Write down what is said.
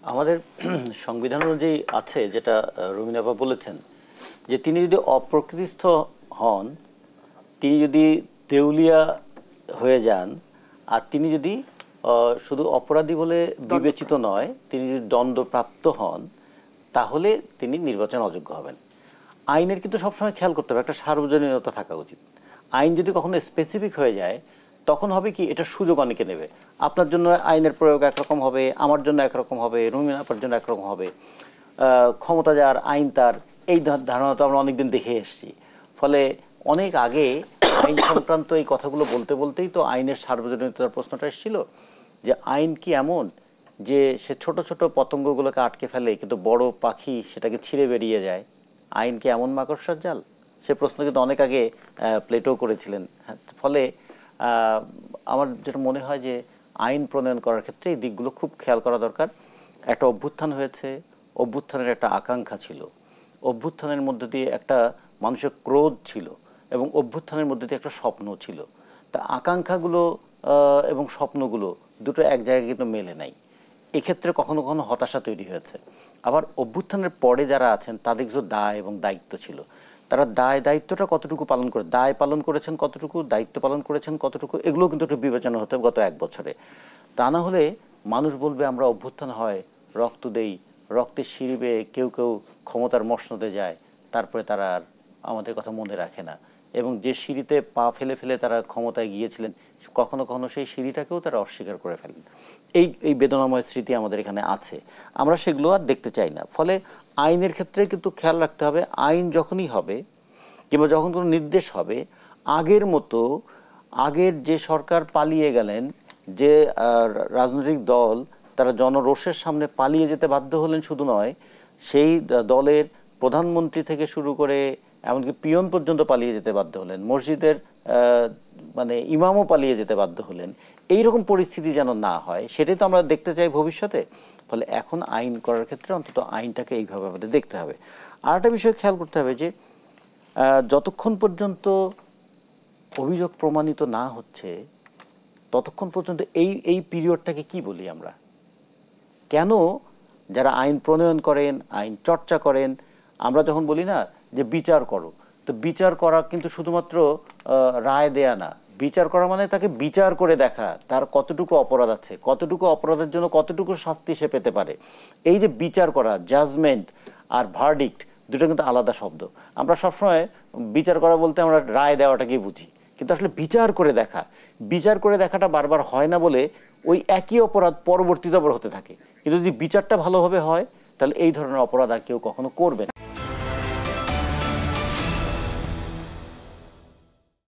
আমাদের সংবিধান অনুযায়ী আছে, যেটা রুমিন আপা বলেছেন, যে তিনি যদি অপ্রকৃতিস্থ হন, তিনি যদি দেউলিয়া হয়ে যান, আর তিনি যদি শুধু অপরাধী বলে বিবেচিত নয়, তিনি যদি দণ্ডপ্রাপ্ত হন, তাহলে তিনি নির্বাচন অযোগ্য হবেন। আইনের কিন্তু সবসময় খেয়াল করতে হবে, একটা সার্বজনীনতা থাকা উচিত। আইন যদি কখনো স্পেসিফিক হয়ে যায়, তখন হবে কি, এটা সুযোগ অনেকে নেবে। আপনার জন্য আইনের প্রয়োগ একরকম হবে, আমার জন্য একরকম হবে, রুমিন আপার জন্য একরকম হবে। ক্ষমতা যার আইন তার, এই ধারণা তো আমরা অনেকদিন দেখে এসেছি। ফলে অনেক আগে আইন সংক্রান্ত এই কথাগুলো বলতে বলতেই তো আইনের সার্বজনীনতার প্রশ্নটা এসেছিল, যে আইন কি এমন যে সে ছোট ছোট পতঙ্গগুলোকে আটকে ফেলে, কিন্তু বড় পাখি সেটাকে ছিঁড়ে বেরিয়ে যায়? আইন কি এমন মাকড়সার জাল? সে প্রশ্ন কিন্তু অনেক আগে প্লেটো করেছিলেন। ফলে আমার যেটা মনে হয় যে আইন প্রণয়ন করার ক্ষেত্রে এই দিকগুলো খুব খেয়াল করা দরকার। একটা অভ্যুত্থান হয়েছে, অভ্যুত্থানের একটা আকাঙ্ক্ষা ছিল, অভ্যুত্থানের মধ্যে দিয়ে একটা মানুষের ক্রোধ ছিল, এবং অভ্যুত্থানের মধ্যে দিয়ে একটা স্বপ্ন ছিল। তা আকাঙ্ক্ষাগুলো এবং স্বপ্নগুলো দুটো এক জায়গায় কিন্তু মেলে নাই। এক্ষেত্রে কখনো কখনো হতাশা তৈরি হয়েছে। আবার অভ্যুত্থানের পরে যারা আছেন তাদের কিছু দায় এবং দায়িত্ব ছিল, তারা দায়িত্বটা কতটুকু পালন করে, দায় পালন করেছেন কতটুকু, দায়িত্ব পালন করেছেন কতটুকু, এগুলো কিন্তু একটু বিবেচনা হতে হবে গত এক বছরে। তা না হলে মানুষ বলবে আমরা অভ্যুত্থান হয়, রক্ত দেই, রক্তের সিঁড়ি বেয়ে কেউ কেউ ক্ষমতার মসনদে যায়, তারপরে তারা আর আমাদের কথা মনে রাখে না। এবং যে সিঁড়িতে পা ফেলে ফেলে তারা ক্ষমতায় গিয়েছিলেন, কখনো কখনো সেই সিঁড়িটাকেও তারা অস্বীকার করে ফেলেন। এই বেদনাময় স্মৃতি আমাদের এখানে আছে, আমরা সেগুলো আর দেখতে চাই না। ফলে আইনের ক্ষেত্রে কিন্তু খেয়াল রাখতে হবে, আইন যখনই হবে কিংবা যখন কোনো নির্দেশ হবে, আগের মতো আগের যে সরকার পালিয়ে গেলেন, যে রাজনৈতিক দল তারা জনরোষের সামনে পালিয়ে যেতে বাধ্য হলেন, শুধু নয়, সেই দলের প্রধানমন্ত্রী থেকে শুরু করে এমনকি পিয়ন পর্যন্ত পালিয়ে যেতে বাধ্য হলেন, মসজিদের মানে ইমামও পালিয়ে যেতে বাধ্য হলেন, এই রকম পরিস্থিতি যেন না হয়, সেটাই তো আমরা দেখতে চাই ভবিষ্যতে। ফলে এখন আইন করার ক্ষেত্রে অন্তত আইনটাকে এইভাবে আমাদের দেখতে হবে। আর একটা বিষয় খেয়াল করতে হবে যে যতক্ষণ পর্যন্ত অভিযোগ প্রমাণিত না হচ্ছে, ততক্ষণ পর্যন্ত এই পিরিয়ডটাকে কি বলি আমরা? কেন যারা আইন প্রণয়ন করেন, আইন চর্চা করেন, আমরা যখন বলি না যে বিচার করো, তো বিচার করা কিন্তু শুধুমাত্র রায় দেয়া না। বিচার করা মানে তাকে বিচার করে দেখা, তার কতটুকু অপরাধ আছে, কতটুকু অপরাধের জন্য কতটুকু শাস্তি সে পেতে পারে। এই যে বিচার করা, জাজমেন্ট আর ভার্ডিক্ট দুটো কিন্তু আলাদা শব্দ। আমরা সবসময় বিচার করা বলতে আমরা রায় দেওয়াটাকেই বুঝি, কিন্তু আসলে বিচার করে দেখা, বিচার করে দেখাটা বারবার হয় না বলে ওই একই অপরাধ পরবর্তীতে আবার হতে থাকে। কিন্তু যদি বিচারটা ভালোভাবে হয়, তাহলে এই ধরনের অপরাধ আর কেউ কখনো করবে না।